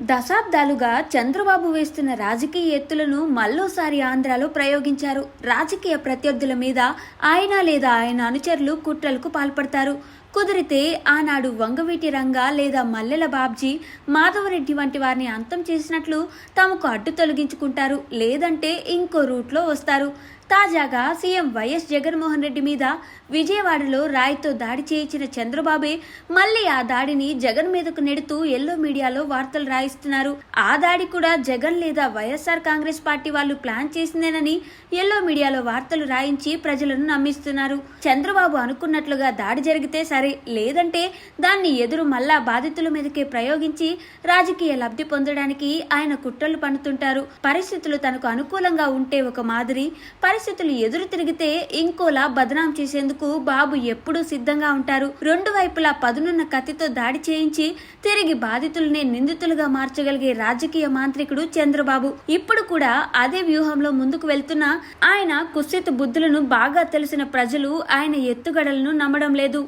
దశాబ్దాలుగా చంద్రబాబు వేస్తున్న రాజకీయ ఎత్తులను మళ్ళోసారి ఆంధ్రాలో ప్రయోగించారు. రాజకీయ ప్రత్యర్థుల మీద ఆయన లేదా ఆయన అనుచరులు కుట్రలకు పాల్పడతారు. కుదిరితే ఆనాడు వంగవీటి రంగ లేదా మల్లెల బాబ్జీ, మాధవరెడ్డి వంటి వారిని అంతం చేసినట్లు తమకు అడ్డు తొలగించుకుంటారు, లేదంటే ఇంకో రూట్లో వస్తారు. తాజాగా సీఎం వైఎస్ జగన్మోహన్ రెడ్డి మీద విజయవాడలో రాయితో దాడి చేయించిన చంద్రబాబే మళ్లీ ఆ దాడిని జగన్ మీదకు నెడుతూ ఎల్లో మీడియాలో వార్తలు రాయిస్తున్నారు. ఆ దాడి కూడా జగన్ లేదా వైఎస్ఆర్ కాంగ్రెస్ పార్టీ వాళ్ళు ప్లాన్ చేసిందేనని ఎల్లో మీడియాలో వార్తలు రాయించి ప్రజలను నమ్మిస్తున్నారు. చంద్రబాబు అనుకున్నట్లుగా దాడి జరిగితే సరే, లేదంటే దాన్ని ఎదురు మళ్ళా బాధితుల మీదకే ప్రయోగించి రాజకీయ లబ్ధి పొందడానికి ఆయన కుట్రలు పన్నుతుంటారు. పరిస్థితులు తనకు అనుకూలంగా ఉంటే ఒక మాదిరి, పరిస్థితులు ఎదురు తిరిగితే ఇంకోలా బదనాం చేసేందుకు బాబు ఎప్పుడూ సిద్ధంగా ఉంటారు. రెండు వైపులా పదునున్న కత్తితో దాడి చేయించి తిరిగి బాధితులనే నిందితులుగా మార్చగలిగే రాజకీయ మాంత్రికుడు చంద్రబాబు. ఇప్పుడు కూడా అదే వ్యూహంలో ముందుకు వెళ్తున్న ఆయన కుత్సిత బుద్ధులను బాగా తెలిసిన ప్రజలు ఆయన ఎత్తుగడలను నమ్మడం లేదు.